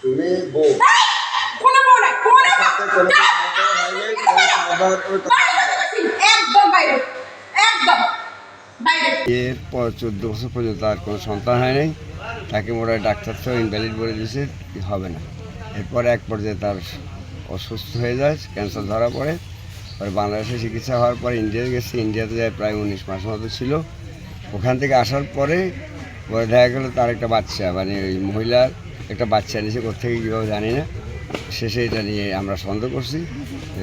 তুমি বউ কোনো বউ নাই, কোনো সাথে কোনো সমাধান হয়নি, কোনো সমাধান ওই কথা একদম বাইরে, একদম বাইরে। এরপর 14 বছর পর্যন্ত আর কোনো সন্তান হয় নাই। তাকে মোরা ডাক্তার তো ইনভ্যালিড বলে দিয়েছে, হবে না। এরপর এক পর্যায়ে তার অসুস্থ হয়ে যায়, ক্যান্সার ধরা পড়ে। পরে বাংলাদেশে চিকিৎসা হওয়ার পরে ইন্ডিয়া গেছে, ইন্ডিয়াতে যায় প্রায় 19 মাস মতো ছিল। ওখান থেকে আসার পরে দেখা গেলো তার একটা বাচ্চা, মানে ওই মহিলার একটা বাচ্চা নিয়েছে, কোথেকে কীভাবে জানি না। শেষে এটা নিয়ে আমরা সন্দেহ করছি।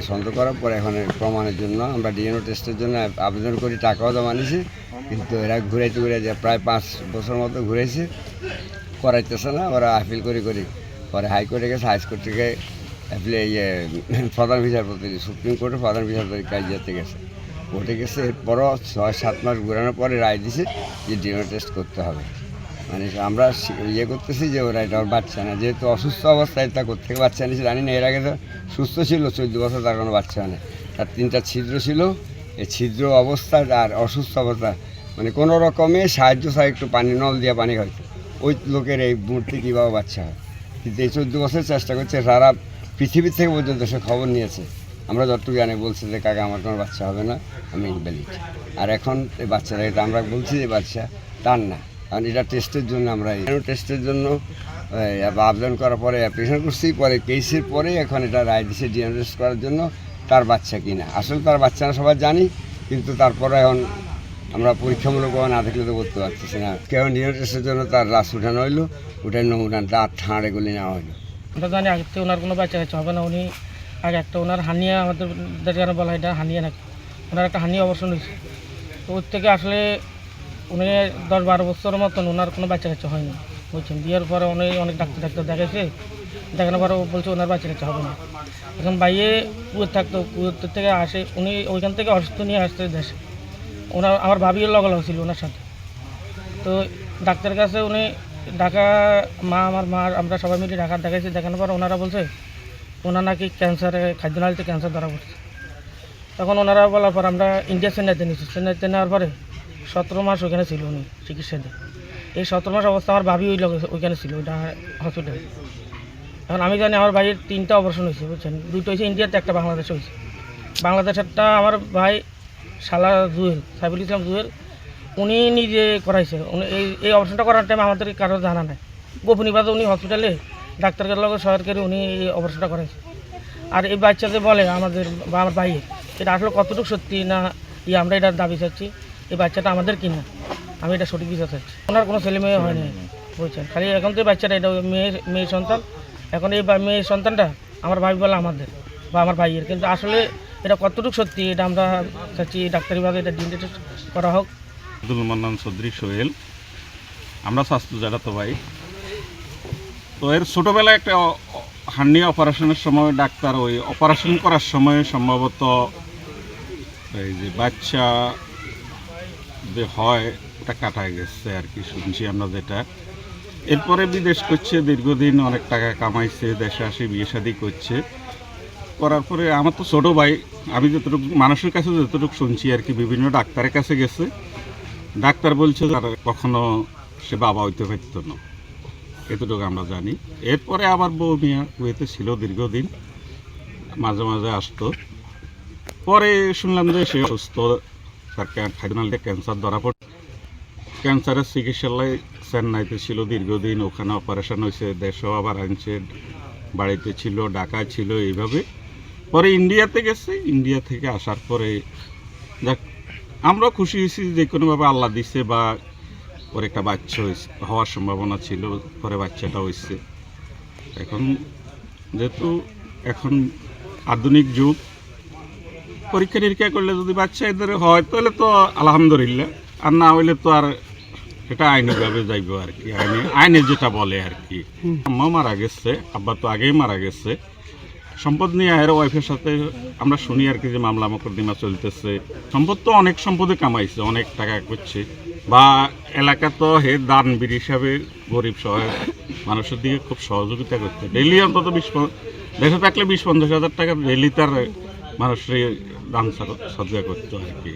সন্দেহ করার পরে এখন প্রমাণের জন্য আমরা ডিএনএ টেস্টের জন্য আবেদন করি, টাকাও জমা নিয়েছি। কিন্তু এরা ঘুরাইতে যে প্রায় 5 বছর মতো ঘুরেছে, করাইতেছে না। ওরা আপিল করি পরে হাইকোর্টে গেছে, হাইকোর্ট থেকে প্রধান বিচারপতি, সুপ্রিম কোর্টের প্রধান বিচারপতি কাজিয়াতে গেছে, কোর্টে গেছে। এরপরও 6-7 মাস ঘুরানোর পরে রায় দিছে যে ডিএনএ টেস্ট করতে হবে। মানে আমরা করতেছি যে ওরা এটা ওর বাচ্চা না, যেহেতু অসুস্থ অবস্থায় তা কোথেকে বাচ্চা নিয়েছে জানি না। এর আগে তো সুস্থ ছিল, 14 বছর তার কোনো বাচ্চা নেই। তার 3টা ছিদ্র ছিল। এই ছিদ্র অবস্থায় আর অসুস্থ অবস্থা, মানে কোনো রকমে সাহায্য ছাড়া একটু পানি নল দিয়ে পানি খাইতো। ওই লোকের এই মুহূর্তে কীভাবে বাচ্চা হয়। কিন্তু এই 14 বছর চেষ্টা করছে, সারা পৃথিবীর থেকে পর্যন্ত সে খবর নিয়েছে। আমরা যতটুকু জানি বলছে যে কাকা আমার কোনো বাচ্চা হবে না, আমি ইনভ্যালিড। আর এখন এই বাচ্চাটা, এটা আমরা বলছি যে বাচ্চা তার না, কারণ এটা টেস্টের জন্য আমরা টেস্টের জন্য আবেদন করার পরে অ্যাপ্লিকেশন করছি। পরে কেসের পরে এখন এটা রায় দিচ্ছে ডিএনএ টেস্ট করার জন্য তার বাচ্চা কিনা। আসলে তার বাচ্চা না সবাই জানি, কিন্তু তারপরে এখন আমরা পরীক্ষামূলকভাবে না দেখলে তো করতে পারতেছি না। কেমন ডিএনএ টেস্টের জন্য তার রাস উঠানো হইলো, উঠাই নমুনা দাঁত ঠাঁড় এগুলি নেওয়া হইলো। আমরা জানি আগে থেকে ওনার কোনো বাচ্চা কাচ্চা হবে না। উনি আগে একটা ওনার হানিয়া, আমাদের যেন বলা হয় এটা হানিয়া নাকি, ওনার একটা হানিয়া অপারেশন হয়েছে। তো ওর থেকে আসলে উনি 10-12 বছরের মতন ওনার কোনো বাচ্চা কাচ্চা হয়নি, বুঝছেন। বিয়ের পরে উনি অনেক ডাক্তার দেখাইছে, দেখানোর পরে ও বলছে ওনার বাচ্চা কাচ্চা হবে না। এখন বাইরে কুয়েত থাকতো, কুয়েত থেকে আসে উনি, ওইখান থেকে অসুস্থ নিয়ে আসতে দেশে। ওনার আমার ভাবিও লগল ছিল ওনার সাথে। তো ডাক্তারের কাছে উনি ঢাকা, আমার মা আমরা সবাই মিলে ঢাকা দেখাইছি। দেখানোর পর ওনারা বলছে ওনার নাকি ক্যান্সারে, খাদ্যনালীতে ক্যান্সার ধরা পড়ছে। তখন ওনারা বলার পর আমরা ইন্ডিয়া চেন্নাইতে নিয়েছি। চেন্নাইতে নেওয়ার পরে 17 মাস ওইখানে ছিল উনি চিকিৎসাতে। এই 17 মাস অবস্থা আমার ভাবি ওইখানে ছিল, ওইটা হসপিটালে। এখন আমি জানি আমার ভাইয়ের 3টা অপারেশন হয়েছে, বুঝছেন। 2টো হয়েছে ইন্ডিয়াতে, একটা বাংলাদেশে হয়েছে। বাংলাদেশেরটা আমার ভাই শালা জুয়েল, সাইফুল ইসলাম জুয়েল, উনি নিজে করাইছে। উনি এই অপারেশনটা করার টাইমে আমাদের কারো জানা নাই, গোপনীয়ভাবে উনি হসপিটালে ডাক্তারের লগে সরকারি উনি এই অপারেশনটা করাইছে। আর এই বাচ্চা যে বলে আমাদের বা আমার ভাইয়ের, এটা আসলে কতটুকু সত্যি না আমরা এটার দাবি চাচ্ছি, এই বাচ্চাটা আমাদের কিনা, আমি এটা সঠিক বিচার চাচ্ছি। ওনার কোনো ছেলে মেয়ে হয়নি, বুঝছেন। খালি এখন তো এই বাচ্চাটা, এটা মেয়ে সন্তান। এখন এই মেয়ে সন্তানটা আমার ভাই বলে আমাদের বা আমার ভাইয়ের, কিন্তু আসলে এটা কতটুকু সত্যি এটা আমরা চাচ্ছি ডাক্তারি বিভাগে এটা ডিএনএ টেস্ট করা হোক। আব্দুল মান্নান চৌধুরী সোহেল, আমরা স্বাস্থ্য জানাতো ভাই। তো এর ছোটোবেলায় একটা হার্নিয়া অপারেশনের সময় ডাক্তার ওই অপারেশন করার সময় সম্ভবত এই যে বাচ্চা যে হয় ওটা কাটা গেছে আর কি, শুনছি আমরা যেটা। এরপরে বিদেশ করছে, দীর্ঘদিন অনেক টাকা কামাইছে, দেশে আসে বিয়ে শাদী করছে। করার পরে আমার তো ছোটো ভাই, আমি যতটুকু মানুষের কাছে যতটুকু শুনছি আর কি, বিভিন্ন ডাক্তারের কাছে গেছে। ডাক্তার বলছে আর কখনো সে বাবা হইতে পারত না, এতটুকু আমরা জানি। এরপরে আবার বউ মিয়া কুয়েতে ছিল দীর্ঘদিন, মাঝে মাঝে আসতো। পরে শুনলাম যে সে সুস্থ, তার খাদ্যনালীতে ক্যান্সার ধরা পড়ে। ক্যান্সারের চিকিৎসালয় চেন্নাইতে ছিল দীর্ঘদিন, ওখানে অপারেশন হয়েছে, দেশেও আবার আনছে, বাড়িতে ছিল, ঢাকায় ছিল, এইভাবে। পরে ইন্ডিয়াতে গেছে, ইন্ডিয়া থেকে আসার পরে যাক আমরাও খুশি হয়েছি, যে কোনোভাবে আল্লাহ দিছে বা ওর একটা বাচ্চা হয়েছে, হওয়ার সম্ভাবনা ছিল, পরে বাচ্চাটা হয়েছে। এখন যেহেতু এখন আধুনিক যুগ, পরীক্ষা নিরীক্ষা করলে যদি বাচ্চা এদের হয় তাহলে তো আলহামদুলিল্লাহ, আর না হইলে তো আর এটা আইনিভাবে যাইব আর কি, আইনে যেটা বলে আর কি। আম্মা মারা গেছে, আব্বা তো আগেই মারা গেছে। সম্পদ নিয়ে এর ওয়াইফের সাথে আমরা শুনি আর কি যে মামলা মোকদ্দমা চলতেছে। সম্পদ তো অনেক সম্পদে কামাইছে, অনেক টাকা করছে, বা এলাকা তো হে দানবীর হিসাবে গরিব সহায় মানুষের দিকে খুব সহযোগিতা করছে। ডেইলি অন্তত দেশে থাকলে 20-50 হাজার টাকা ডেইলি তার মানুষের দান সজ্জা করতো আর কি।